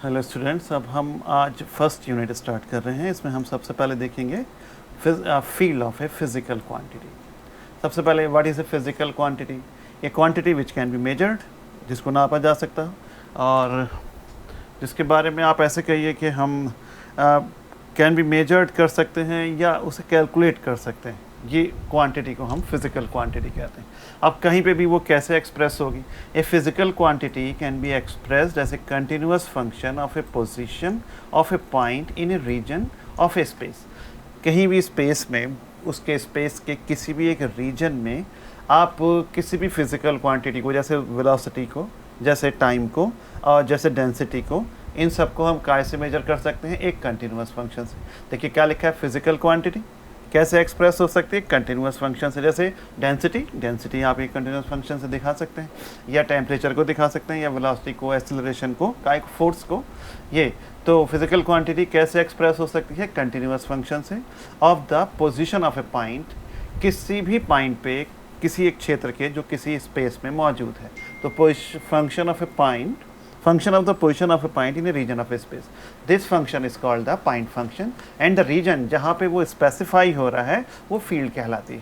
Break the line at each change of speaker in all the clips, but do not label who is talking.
Hello students, अब हम आज फर्स्ट यूनिट स्टार्ट कर रहे हैं। इसमें हम सबसे पहले देखेंगे field of a physical quantity. सबसे पहले what is a physical quantity? A quantity which can be measured, जिसको नापा जा सकता हो और जिसके बारे में आप ऐसे कहिए कि हम कैन बी मेजर्ड कर सकते हैं या उसे कैलकुलेट कर सकते हैं। ये क्वांटिटी को हम फिज़िकल क्वांटिटी कहते हैं। अब कहीं पे भी वो कैसे एक्सप्रेस होगी? A physical quantity can be expressed as a continuous function of a position of a point in a region of a space. कहीं भी स्पेस में, उसके स्पेस के किसी भी एक रीजन में आप किसी भी फिज़िकल क्वांटिटी को, जैसे वेलोसिटी को, जैसे टाइम को और जैसे डेंसिटी को, इन सबको हम काय से मेजर कर सकते हैं? एक कंटिन्यूअस फंक्शन से। देखिए क्या लिखा है, फिज़िकल क्वांटिटी कैसे एक्सप्रेस हो सकती है? कंटिन्यूअस फंक्शन से। जैसे डेंसिटी आप एक कंटिन्यूअस फंक्शन से दिखा सकते हैं, या टेम्परेचर को दिखा सकते हैं, या वेलोसिटी को, एक्सेलरेशन को, काय को, फोर्स को। ये तो फिजिकल क्वांटिटी कैसे एक्सप्रेस हो सकती है? कंटिन्यूअस फंक्शन से of the position of a point, किसी भी पॉइंट पे, किसी एक क्षेत्र के जो किसी स्पेस में मौजूद है। तो function of a point, function of the position of a point in a region of a space. This function is called the point function and the region जहाँ पे वो स्पेसिफाई हो रहा है वो फील्ड कहलाती है।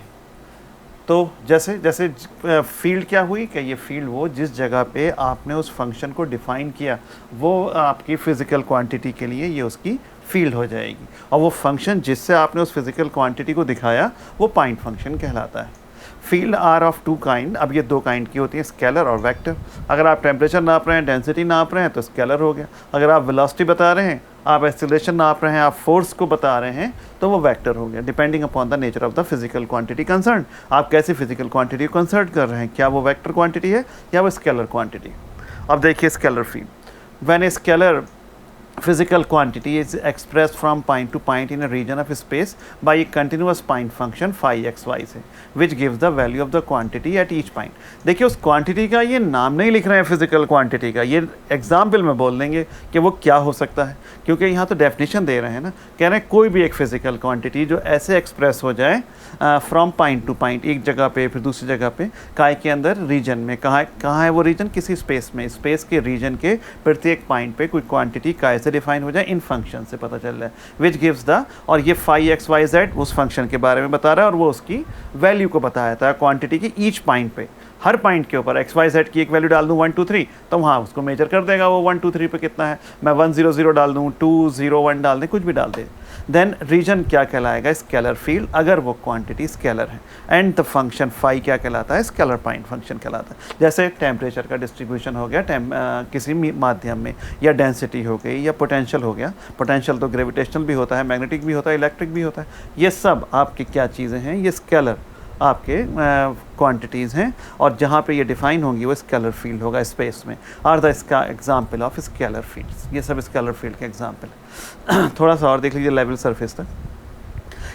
तो जैसे जैसे फील्ड क्या हुई कि ये फील्ड वो जिस जगह पे आपने उस फंक्शन को डिफाइन किया, वो आपकी फ़िज़िकल क्वांटिटी के लिए ये उसकी फील्ड हो जाएगी। और वो फंक्शन जिससे आपने उस फिज़िकल क्वांटिटी को दिखाया वो पॉइंट फंक्शन कहलाता है। Field are of two kind. अब ये दो काइंड की होती है, स्केलर और वेक्टर। अगर आप टेम्परेचर नाप रहे हैं, डेंसिटी नाप रहे हैं तो स्केलर हो गया। अगर आप वेलोसिटी बता रहे हैं, आप एक्सेलरेशन नाप रहे हैं, आप फोर्स को बता रहे हैं, तो वो वेक्टर हो गया। Depending upon the nature of the physical quantity concern, आप कैसी फिजिकल क्वांटिटी को कंसर्न कर रहे हैं, क्या वो वेक्टर क्वांटिटी है या वो स्केलर क्वांटिटी। अब देखिए scalar field. When a scalar physical quantity is expressed from point to point in a region of space by a continuous point function phi x y से, which gives the value of the quantity at each point। देखिए उस quantity का ये नाम नहीं लिख रहे हैं फिजिकल क्वांटिटी का, ये एग्जाम्पल में बोल देंगे कि वो क्या हो सकता है, क्योंकि यहाँ तो डेफिनेशन दे रहे हैं ना। कह रहे हैं कोई भी एक फिजिकल क्वांटिटी जो ऐसे एक्सप्रेस हो जाए फ्रॉम पॉइंट टू पॉइंट, एक जगह पे फिर दूसरी जगह पे, काय के अंदर रीजन में। कहाँ है वो रीजन? किसी स्पेस में। स्पेस के रीजन के प्रत्येक पॉइंट पे कोई क्वांटिटी काय से डिफाइन हो जाए, इन फंक्शन से पता चल रहा है, विच गिव्स द, और ये फाई एक्स वाई जेड उस फंक्शन के बारे में बता रहा है और वो उसकी वैल्यू को बताया था क्वांटिटी की ईच पॉइंट पे। हर पॉइंट के ऊपर एक्स वाई जेड की एक वैल्यू डाल दूँ 1 2 3, तो वहाँ उसको मेजर कर देगा वो 1 2 3 पे कितना है। मैं 1 0 0 डाल दूँ, 2 0 1 डाल दें, कुछ भी डाल दे, देन रीजन क्या कहलाएगा? स्केलर फील्ड, अगर वो क्वांटिटी स्केलर है। एंड द फंक्शन फाई क्या कहलाता है? स्केलर पॉइंट फंक्शन कहलाता है। जैसे टेम्परेचर का डिस्ट्रीब्यूशन हो गया किसी माध्यम में, या डेंसिटी हो गई, या पोटेंशियल हो गया। पोटेंशियल तो ग्रेविटेशनल भी होता है, मैग्नेटिक भी होता है, इलेक्ट्रिक भी होता है। ये सब आपकी क्या चीज़ें हैं? ये स्केलर आपके क्वांटिटीज़ हैं, और जहाँ पे ये डिफाइन होंगी वो स्केलर फील्ड होगा स्पेस में। आर द इसका एग्जाम्पल ऑफ स्केलर फील्ड्स। ये सब स्केलर फील्ड के एग्जाम्पल है। थोड़ा सा और देख लीजिए लेवल सरफेस तक।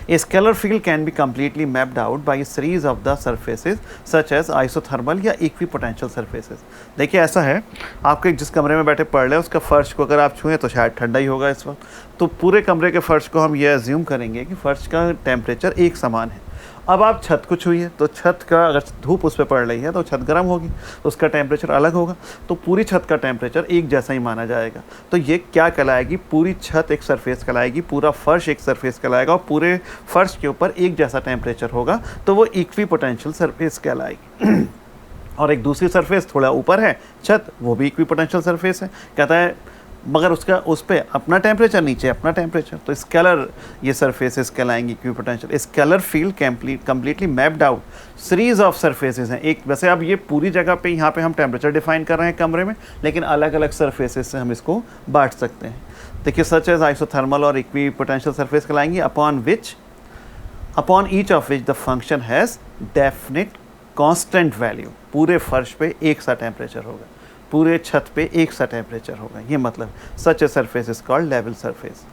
A scalar field can be completely mapped out by a series of the surfaces such as isothermal या equipotential surfaces। देखिए ऐसा है, आपके जिस कमरे में बैठे पढ़ रहे हैं उसका फर्श को अगर आप छुएं तो शायद ठंडा ही होगा इस वक्त, तो पूरे कमरे के फर्श को हम ये अज्यूम करेंगे कि फर्श का टेम्परेचर एक समान है। अब आप छत को छुइए तो छत का, अगर धूप उस पर पड़ रही है तो छत गर्म होगी, तो उसका टेम्परेचर अलग होगा, तो पूरी छत का टेम्परेचर एक जैसा ही माना जाएगा। तो ये क्या कहलाएगी? पूरी छत एक सरफेस कहलाएगी, पूरा फर्श एक सरफेस कहलाएगा, और पूरे फर्श के ऊपर एक जैसा टेम्परेचर होगा, तो वो इक्विपोटेंशियल सरफेस कहलाएगी। और एक दूसरी सरफेस थोड़ा ऊपर है छत, वो भी इक्विपोटेंशियल सरफेस है। कहता है मगर उसका उस पर अपना टेम्परेचर, नीचे अपना टेम्परेचर, तो स्केलर ये सरफेसेस कहलाएंगी equipotential. Scalar field completely mapped out series of surfaces हैं। एक वैसे अब ये पूरी जगह पे यहाँ पे हम टेम्परेचर डिफाइन कर रहे हैं कमरे में, लेकिन अलग अलग सरफेसेस से हम इसको बांट सकते हैं। देखिए सच एज आइसोथर्मल और इक्विपोटेंशियल सरफेस कहलाएंगी, upon each of which the function has definite constant value. पूरे फर्श पे एक सा टेम्परेचर होगा, पूरे छत पे एक सा टेम्परेचर होगा, ये मतलब such a surface is called level surface.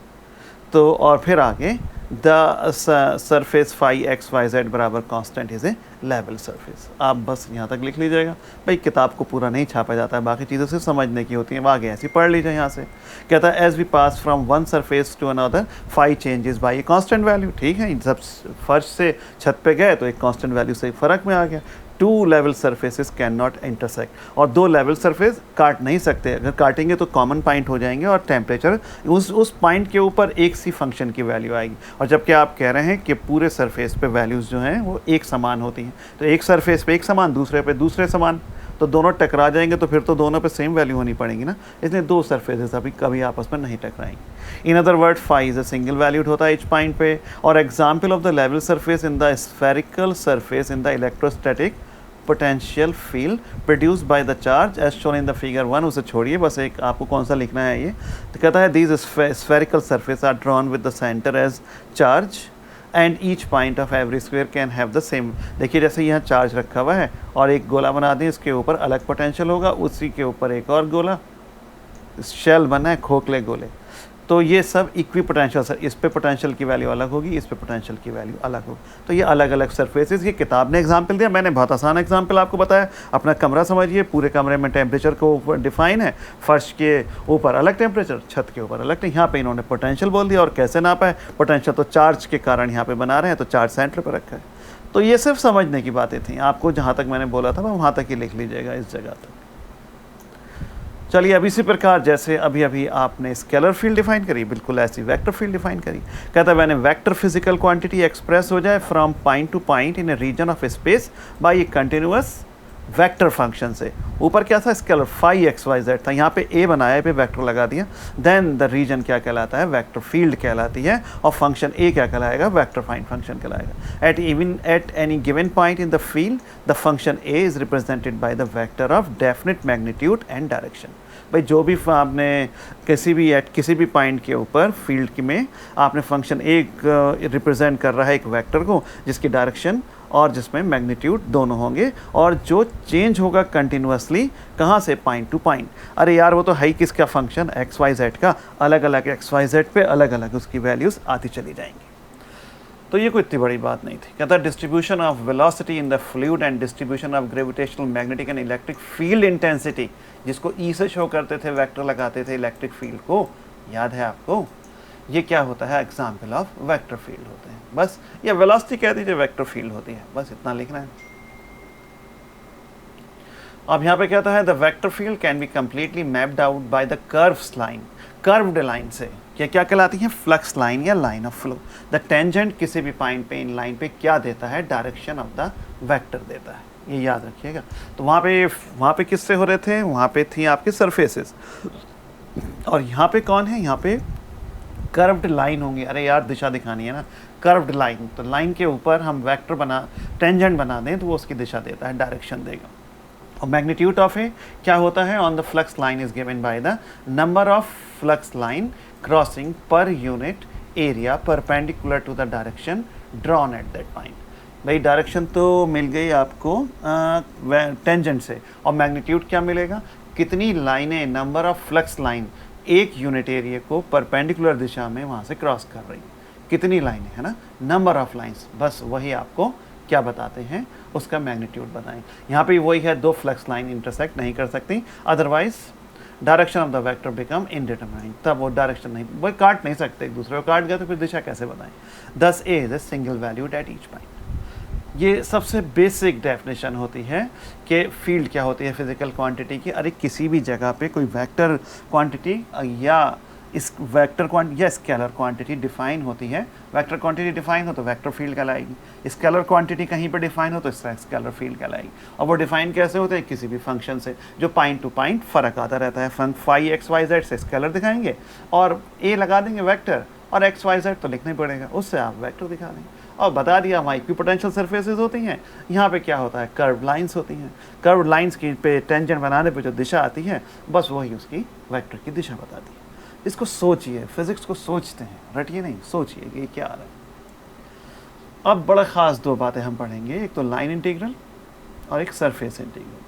तो और फिर आगे the surface phi x y z बराबर constant is a level surface. आप बस यहाँ तक लिख लीजिएगा। भाई किताब को पूरा नहीं छापा जाता है, बाकी चीज़ें सिर्फ समझने की होती हैं, वो आगे ऐसी पढ़ लीजिए यहाँ से। कहता है as we pass from one surface to another phi changes by a constant value. ठीक है, जब फर्श से छत पे गए तो एक कांस्टेंट वैल्यू से फ़र्क में आ गया। Two level surfaces can not intersect, और दो लेवल सरफेस काट नहीं सकते, अगर काटेंगे तो कॉमन पॉइंट हो जाएंगे और टेम्परेचर उस पॉइंट के ऊपर एक सी फंक्शन की वैल्यू आएगी। और जबकि आप कह रहे हैं कि पूरे सरफेस पे वैल्यूज़ जो हैं वो एक समान होती हैं, तो एक सरफेस पे एक समान, दूसरे पे दूसरे समान, तो दोनों टकरा जाएंगे तो फिर तो दोनों पे सेम वैल्यू होनी पड़ेगी ना, इसलिए दो सरफेसेस अभी कभी आपस में नहीं टकराएंगे। In other word phi is a single valued होता है इच पॉइंट पे। और example of the level surface in the spherical surface in the electrostatic potential field produce by the charge as shown in the figure 1, उसे छोड़िए, बस एक आपको कौन सा लिखना है ये, तो कहता है these spherical surface are drawn with the centre as charge and each point of every square can have the same. देखिए जैसे यहाँ चार्ज रखा हुआ है और एक गोला बना दें, इसके ऊपर अलग पोटेंशियल होगा, उसी के ऊपर एक और गोला, शेल बना है खोखले गोले, तो ये सब इक्वी पोटेंशियल सर, इस पे पोटेंशियल की वैल्यू अलग होगी, इस पे पोटेंशियल की वैल्यू अलग होगी, तो ये अलग अलग सरफेसेस। ये किताब ने एग्जाम्पल दिया, मैंने बहुत आसान एग्जाम्पल आपको बताया। अपना कमरा समझिए, पूरे कमरे में टेम्परेचर को ऊपर डिफाइन है, फर्श के ऊपर अलग टेम्परेचर, छत के ऊपर अलग, यहाँ पे इन्होंने पोटेंशियल बोल दिया। और कैसे नापा है पोटेंशियल, तो चार्ज के कारण यहाँ पे बना रहे हैं, तो चार्ज सेंटर पर रखा है। तो ये सिर्फ समझने की बातें थी, आपको जहाँ तक मैंने बोला था वहाँ तक ही लिख लीजिएगा, इस जगह तक। चलिए अब इसी प्रकार जैसे अभी अभी आपने स्केलर फील्ड डिफाइन करी, बिल्कुल ऐसी वेक्टर फील्ड डिफाइन करी। कहता है when a vector physical quantity express हो जाए from point to point in a region of space by a continuous vector function से, ऊपर क्या था scalar phi x y z था, यहाँ पे ए बनाया, पे वेक्टर लगा दिया, देन द रीजन क्या कहलाता है, वेक्टर फील्ड कहलाती है, और फंक्शन ए क्या कहलाएगा, वेक्टर फाइन फंक्शन कहलाएगा। At any given point in the field the function A is represented by the vector of definite magnitude and direction. भाई जो भी आपने किसी भी पॉइंट के ऊपर फील्ड में आपने फंक्शन एक रिप्रेजेंट कर रहा है एक वेक्टर को, जिसकी डायरेक्शन और जिसमें मैग्नीट्यूड दोनों होंगे, और जो चेंज होगा कंटिन्यूसली, कहाँ से, पॉइंट टू पॉइंट। अरे यार वो तो है ही किसका फंक्शन, एक्स वाई जेड का, अलग अलग एक्स वाई जेड पे अलग अलग उसकी वैल्यूज़ आती चली जाएंगी। तो ये कोई इतनी बड़ी बात नहीं थी। कहता है distribution of velocity in the fluid and distribution of gravitational magnetic and electric field intensity, जिसको ई से शो करते थे, वेक्टर लगाते थे इलेक्ट्रिक फील्ड को, याद है आपको, ये क्या होता है, एग्जाम्पल ऑफ वेक्टर फील्ड होते हैं। बस ये वेलोसिटी कह दीजिए, वेक्टर फील्ड होती है, बस इतना लिखना है। अब यहाँ पे कहता है the vector field can be completely mapped out by the curves line, curved line से, क्या कहलाती है, फ्लक्स लाइन या line of flow. The tangent किसी भी पॉइंट पे इन लाइन पे क्या देता है, डायरेक्शन ऑफ द वेक्टर देता है, ये याद रखिएगा। तो वहाँ पे किससे हो रहे थे, वहाँ पे थी आपके सरफेसेस, और यहाँ पे कौन है, यहाँ पे कर्व्ड लाइन होंगी। अरे यार दिशा दिखानी है ना, कर्व्ड लाइन, तो लाइन के ऊपर हम वेक्टर टेंजेंट बना दें तो वो उसकी दिशा देता है, डायरेक्शन देगा। और मैग्नीट्यूड ऑफ ए क्या होता है, on the flux line is given by the number of flux line crossing per unit area perpendicular to the direction drawn at that point. भाई डायरेक्शन तो मिल गई आपको टेंजेंट से, और मैग्नीट्यूड क्या मिलेगा, कितनी लाइनें, नंबर ऑफ फ्लक्स लाइन एक यूनिट एरिया को परपेंडिकुलर दिशा में वहाँ से क्रॉस कर रही, कितनी लाइनें, है ना, नंबर ऑफ लाइन्स, बस वही आपको क्या बताते हैं, उसका मैग्नीट्यूड बताएं। यहाँ पे वही है, दो फ्लक्स लाइन इंटरसेक्ट नहीं कर सकती, otherwise direction of the vector become indeterminate, तब वो डायरेक्शन नहीं, वो काट नहीं सकते एक दूसरे को, काट गया तो फिर दिशा कैसे बताएं। Thus A is a single valued at each point. ये सबसे बेसिक डेफिनेशन होती है कि फील्ड क्या होती है फिजिकल क्वांटिटी की। अरे किसी भी जगह पे कोई वेक्टर क्वांटिटी या इस वेक्टर क्वांटिटी या स्केलर क्वांटिटी डिफाइन होती है, वेक्टर क्वांटिटी डिफाइन हो तो वेक्टर फील्ड कहलाएगी, स्केलर क्वांटिटी कहीं पर डिफाइन हो तो स्केलर फील्ड कहलाएगी। और वो डिफाइन कैसे होते हैं, किसी भी फंक्शन से जो पॉइंट टू पॉइंट फ़र्क आता रहता है। फाई एक्स वाई जेड से स्केलर दिखाएंगे और ए लगा देंगे वेक्टर, और एक्स वाई जेड तो लिखना ही पड़ेगा, उससे आप वेक्टर दिखा देंगे। और बता दिया वहाँ इक्विपोटेंशियल सरफेसेस होती हैं, यहाँ पे क्या होता है, कर्व लाइंस होती हैं। कर्व लाइंस की पे टेंजेंट बनाने पे जो दिशा आती है, बस वही उसकी वेक्टर की दिशा बताती है। इसको सोचिए, फिजिक्स को सोचते हैं, रटिए नहीं, सोचिए कि ये क्या आ रहा है। अब बड़ा ख़ास दो बातें हम पढ़ेंगे, एक तो लाइन इंटीग्रल और एक सरफेस इंटीग्रल।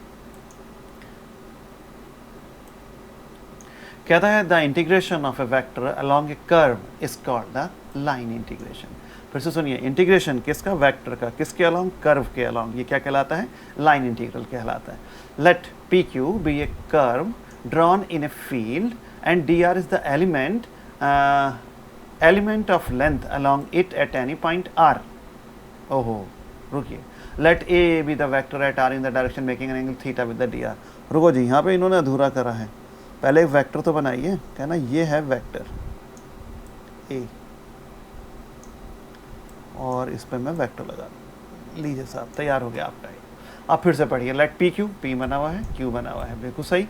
कहता है the integration of A vector along A curve is called the line integration. फिर से सुनिए, इंटीग्रेशन किसका, वेक्टर का, किसके अलॉन्ग, कर्व के अलॉन्ग, ये क्या कहलाता है, लाइन इंटीग्रल कहलाता है। Let P Q be a curve drawn in a field and dr is the element of length along it at any point r। ओहो, रुकिए, let A be the vector at R in the direction making an angle theta with the D R. रुको जी, यहाँ पे इन्होंने अधूरा करा है, पहले एक वेक्टर तो बनाइए, कहना ये है वेक्टर ए और इस पर मैं वेक्टर लगा, लीजिए साहब तैयार हो गया आपका। अब फिर से पढ़िए, लेट पी क्यू, पी बना हुआ है, क्यू बना हुआ है, बिल्कुल सही।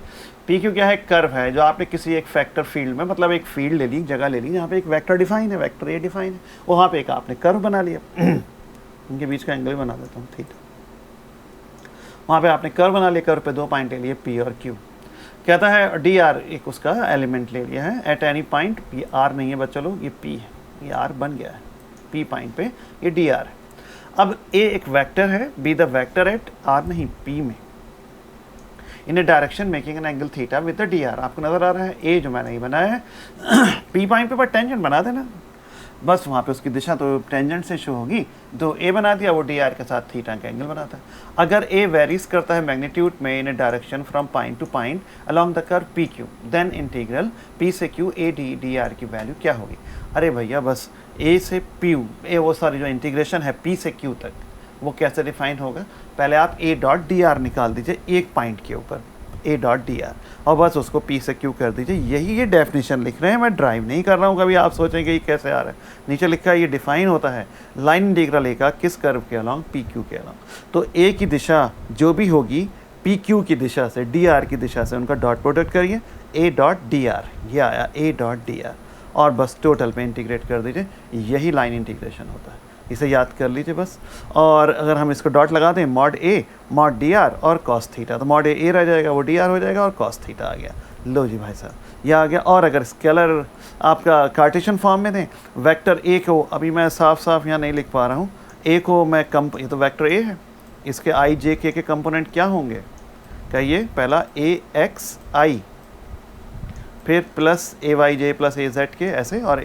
पी क्यू क्या है? कर्व है जो आपने किसी एक फैक्टर फील्ड में, मतलब एक फील्ड ले ली, जगह ले ली जहाँ पे एक वेक्टर डिफाइन है, वेक्टर ए डिफाइन है, वहाँ पे एक आपने कर्व बना लिया इनके बीच का एंगल बना देता हूँ थीटा। वहाँ पे आपने कर्व बना लिया, कर्व पे 2 पॉइंट ले लिए पी और क्यू। कहता है डी आर एक उसका एलिमेंट ले लिया है at any point, P R नहीं है बच्चा लोग, ये पी है, ये आर बन गया है, पी पॉइंट पे ये डी आर है। अब ए एक वेक्टर है, B the vector at R नहीं पी में, in a direction making an angle theta with the D R. आपको नजर आ रहा है ए जो मैंने नहीं बनाया है पी पॉइंट पे पर टेंजेंट बना देना, बस वहाँ पे उसकी दिशा तो टेंजेंट से शो होगी, तो ए बना दिया, वो डी आर के साथ थीटा का एंगल बनाता है। अगर ए वेरीज करता है मैग्नीट्यूड में in a direction from point to point along the curve P Q, then integral P से Q A D D R की वैल्यू क्या होगी? अरे भैया बस ए से पी ए, वो सारी जो इंटीग्रेशन है पी से क्यू तक, वो कैसे डिफाइन होगा? पहले आप ए डॉट डी आर निकाल दीजिए एक पॉइंट के ऊपर, ए डॉट डी आर, और बस उसको पी से क्यू कर दीजिए। यही ये डेफिनेशन लिख रहे हैं, मैं ड्राइव नहीं कर रहा हूँ। कभी आप सोचेंगे ये कैसे आ रहा है, नीचे लिखा है ये डिफाइन होता है लाइन इंटीग्रल ए का किस कर्व के अलॉन्ग, पी क्यू के अलॉन्ग। तो ए की दिशा जो भी होगी पी क्यू की दिशा से, डी आर की दिशा से, उनका डॉट प्रोडक्ट करिए, ए डॉट डी आर, ये आया ए डॉट डी आर, और बस टोटल पे इंटीग्रेट कर दीजिए, यही लाइन इंटीग्रेशन होता है, इसे याद कर लीजिए बस। और अगर हम इसको डॉट लगा दें, mod A mod D R और कॉस थीटा, तो मॉड ए रह जाएगा, वो डी आर हो जाएगा और कॉस थीटा आ गया। लो जी भाई साहब ये आ गया। और अगर स्केलर आपका कार्टेशियन फॉर्म में दें, वेक्टर ए को, अभी मैं साफ साफ यहाँ नहीं लिख पा रहा हूँ, ए को मैं ये तो वेक्टर ए है, इसके आई जे के कंपोनेंट क्या होंगे कहिए? पहला ए एक्स आई, फिर प्लस ए वाई जे प्लस ए जेड के, ऐसे, और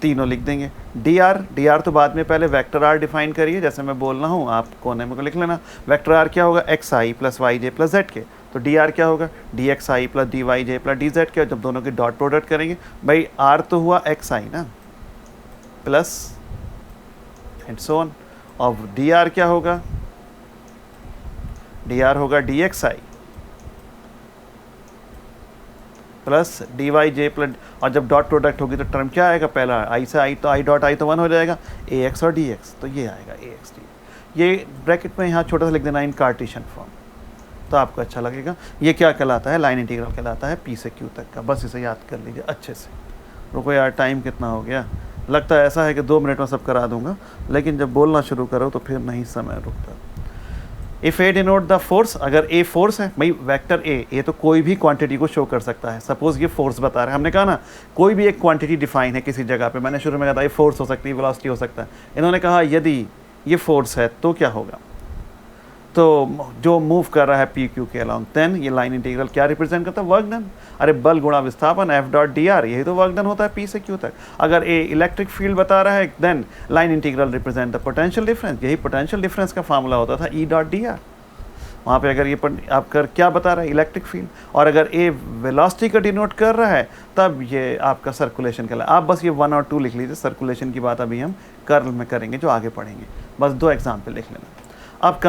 तीनों लिख देंगे। डी आर तो बाद में, पहले वेक्टर आर डिफाइन करिए, जैसे मैं बोल रहा हूँ आप कोने में को लिख लेना। वेक्टर आर क्या होगा? एक्स आई प्लस वाई जे प्लस जेड के, तो डी आर क्या होगा? डी एक्स आई प्लस डी वाई जे प्लस डी जेड के। जब दोनों के डॉट प्रोडक्ट करेंगे, भाई आर तो हुआ एक्स आई ना, प्लस एंड सो ऑन, और डी आर क्या होगा? डी आर होगा डी एक्स आई प्लस डी वाई जे प्लस, और जब डॉट प्रोडक्ट होगी तो टर्म क्या आएगा? पहला आई से आई, तो आई डॉट आई तो 1 हो जाएगा, ए एक्स और डी एक्स, तो ये आएगा ए एक्स डी। ये ब्रैकेट में यहाँ छोटा सा लिख देना इन कार्टेशियन फॉर्म, तो आपको अच्छा लगेगा। ये क्या कहलाता है? लाइन इंटीग्रल कहलाता है पी से क्यू तक का, बस इसे याद कर लीजिए अच्छे से। रुको यार, टाइम कितना हो गया? लगता है ऐसा है कि 2 मिनट में सब करा दूंगा, लेकिन जब बोलना शुरू करो तो फिर नहीं समय रुकता। If A denote the force, अगर ए फोर्स है, भाई वेक्टर ए तो कोई भी क्वांटिटी को शो कर सकता है। सपोज ये फोर्स बता रहा है, हमने कहा ना कोई भी एक क्वांटिटी डिफाइन है किसी जगह पे, मैंने शुरू में कहा था ये फोर्स हो सकती है, वेलोसिटी हो सकता है। इन्होंने कहा यदि ये फोर्स है तो क्या होगा? तो जो मूव कर रहा है पी क्यू के अलॉन्ग, देन ये लाइन इंटीग्रल क्या रिप्रेजेंट करता है? Work done. अरे बल गुणा विस्थापन एफ डॉट डी आर, यही तो वर्क डन होता है पी से क्यू तक। अगर ए इलेक्ट्रिक फील्ड बता रहा है, then line integral represent the potential difference, यही पोटेंशियल डिफरेंस का फार्मूला होता था ई डॉट डी आर। वहाँ पे अगर ये आपका क्या बता रहा है? Electric field. और अगर ए वेलोसिटी का डिनोट कर रहा है, तब ये आपका सर्कुलेशन का। आप बस ये 1 और 2 लिख लीजिए, सर्कुलेशन की बात अभी हम कर्ल में करेंगे जो आगे पढ़ेंगे। बस 2 एग्जाम्पल लिख लेना। अब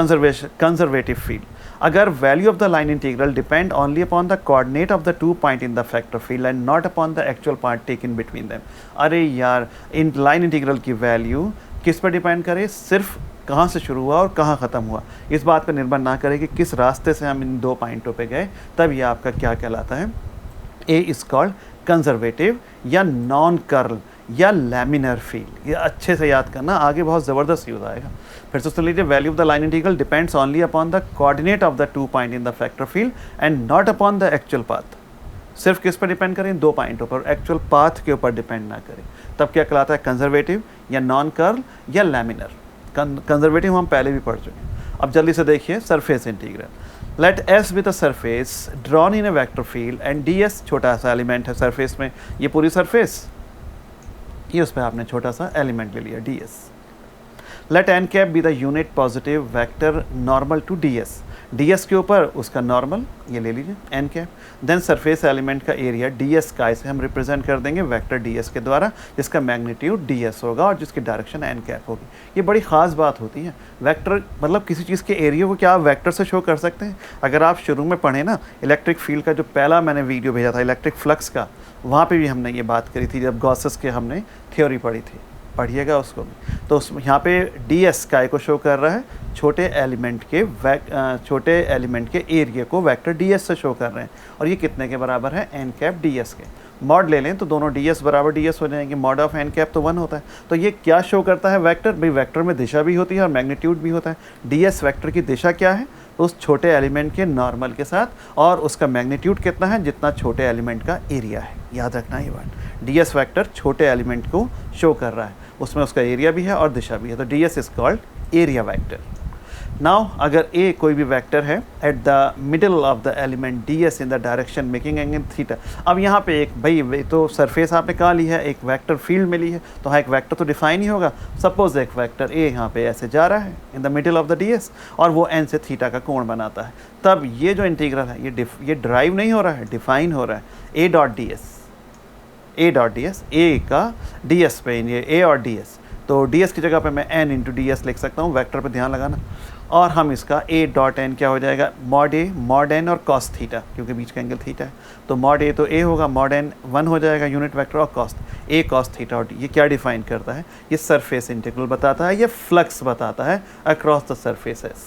कंजर्वेटिव फील्ड, अगर value of the line integral depend only upon the coordinate of the 2 point in the vector field and not upon the actual part taken between them. अरे यार, इन लाइन इंटीग्रल की value किस पर depend करे? सिर्फ कहाँ से शुरू हुआ और कहाँ ख़त्म हुआ, इस बात पर निर्भर ना करे कि किस रास्ते से हम इन 2 पॉइंटों पे गए, तब ये आपका क्या कहलाता है? ए इज कॉल्ड कंजर्वेटिव या नॉन कर्ल या लैमिनर फील्ड। ये अच्छे से याद करना, आगे बहुत ज़बरदस्त यूज आएगा। फिर से सुन लीजिए, value of the line integral depends only upon the coordinate of the 2 point in the vector field and not upon the actual path. सिर्फ किस पर डिपेंड करें? 2 पॉइंटों पर, एक्चुअल पाथ के ऊपर डिपेंड ना करें, तब क्या कहलाता है? कंजर्वेटिव या नॉन कर्ल या लैमिनर। कंजर्वेटिव हम पहले भी पढ़ चुके हैं। अब जल्दी से देखिए, surface integral. Let S with a surface drawn in a vector field and D S छोटा सा एलिमेंट है सरफेस में, ये पूरी सरफेस, ये उस पर आपने छोटा सा एलिमेंट ले लिया D S. Let N cap be the unit positive vector normal to D S, D S के ऊपर उसका नॉर्मल ये ले लीजिए N cap, then surface element का एरिया डी एस का, इसे हम रिप्रेजेंट कर देंगे वेक्टर डी एस के द्वारा, जिसका मैग्नीट्यूड डी एस होगा और जिसकी डायरेक्शन एन कैप होगी। ये बड़ी ख़ास बात होती है, वेक्टर मतलब किसी चीज़ के एरिया को क्या आप वेक्टर से शो कर सकते हैं। अगर आप शुरू में पढ़ें ना इलेक्ट्रिक फील्ड का, जो पहला मैंने वीडियो भेजा था इलेक्ट्रिक फ्लक्स का, वहाँ पे भी हमने ये बात करी थी जब गॉसेस के हमने थ्योरी पढ़ी थी, पढ़िएगा उसको भी। तो उस यहाँ पे डी एस काय को शो कर रहा है, छोटे एलिमेंट के एरिया को वेक्टर डी एस से शो कर रहे हैं, और ये कितने के बराबर है, एन कैप डी एस के। मॉड ले लें तो दोनों डी एस बराबर डी एस हो जाएंगे, मॉड ऑफ एन कैप तो 1 होता है। तो ये क्या शो करता है वेक्टर, भाई वेक्टर में दिशा भी होती है और मैग्नीट्यूड भी होता है। डी एस वेक्टर की दिशा क्या है, उस छोटे एलिमेंट के नॉर्मल के साथ, और उसका मैग्नीट्यूड कितना है, जितना छोटे एलिमेंट का एरिया है। याद रखना ये बात, डी एस वैक्टर छोटे एलिमेंट को शो कर रहा है, उसमें उसका एरिया भी है और दिशा भी है, तो D S is called area vector. Now अगर ए कोई भी वेक्टर है at the middle of the element D S in the direction making angle theta. अब यहाँ पे एक भाई तो सरफेस आपने कहाँ ली है, एक वेक्टर फील्ड में ली है, तो हाँ एक वेक्टर तो डिफाइन ही होगा। सपोज एक वेक्टर ए यहाँ पे ऐसे जा रहा है in the middle of the D S, और वो एन से थीटा का कोण बनाता है, तब ये जो इंटीग्रल है ये ड्राइव नहीं हो रहा है, डिफाइन हो रहा है। A dot D S, A dot D S, A का डी एस पे ये ए और डी एस, तो डी एस की जगह पे मैं एन इंटू डी एस लिख सकता हूँ, वेक्टर पे ध्यान लगाना। और हम इसका ए डॉट एन क्या हो जाएगा, मॉड ए मॉड एन और कॉस थीटा, क्योंकि बीच का एंगल थीटा है, तो मॉड ए तो ए होगा, मॉड एन 1 हो जाएगा यूनिट वेक्टर, और कॉस ए कॉस थीटा। और ये क्या डिफाइन करता है, ये सरफेस इंटीग्रल बताता है, ये फ्लक्स बताता है अक्रॉस द सरफेसेस।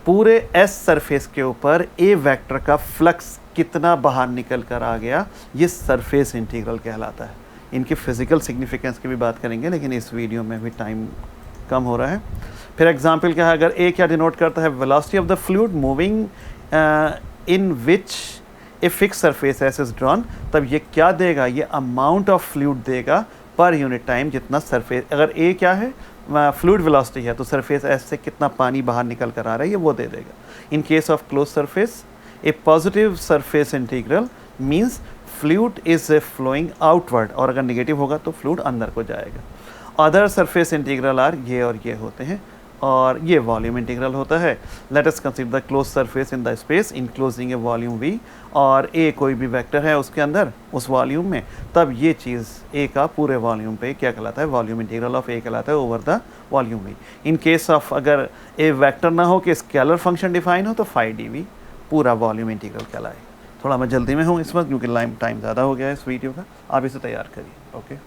पूरे एस सरफेस के ऊपर ए वेक्टर का फ्लक्स कितना बाहर निकल कर आ गया, ये सरफेस इंटीग्रल कहलाता है। इनकी फिजिकल सिग्निफिकेंस की भी बात करेंगे, लेकिन इस वीडियो में भी टाइम कम हो रहा है। फिर एग्जाम्पल क्या है, अगर ए क्या डिनोट करता है, velocity of the fluid moving in which a fix surface S is drawn, तब ये क्या देगा, ये अमाउंट ऑफ फ्लूइड देगा पर यूनिट टाइम, जितना सरफेस, अगर ए क्या है फ्लूइड वेलोसिटी है, तो सरफेस एस से कितना पानी बाहर निकल कर आ रहा है ये वो दे देगा। In case of close surface a positive surface integral means fluid is flowing outward, और अगर निगेटिव होगा तो फ्लूइड अंदर को जाएगा। अदर सरफेस इंटीग्रल आर ये और ये होते हैं, और ये वॉल्यूम इंटीग्रल होता है। Let us consider the close surface in the space enclosing A volume we, और ए कोई भी वेक्टर है उसके अंदर उस वॉल्यूम में, तब ये चीज़ ए का पूरे वॉल्यूम पे क्या कहलाता है, वॉल्यूम इंटीग्रल ऑफ ए कहलाता है over the volume we. In case of अगर ए वेक्टर ना हो कि स्केलर फंक्शन डिफाइन हो, तो फाई डी वी पूरा वॉल्यूम इंटीग्रल कहलाए। थोड़ा मैं जल्दी में हूँ इस वक्त क्योंकि टाइम ज़्यादा हो गया है इस वीडियो का, आप इसे तैयार करिए। ओके।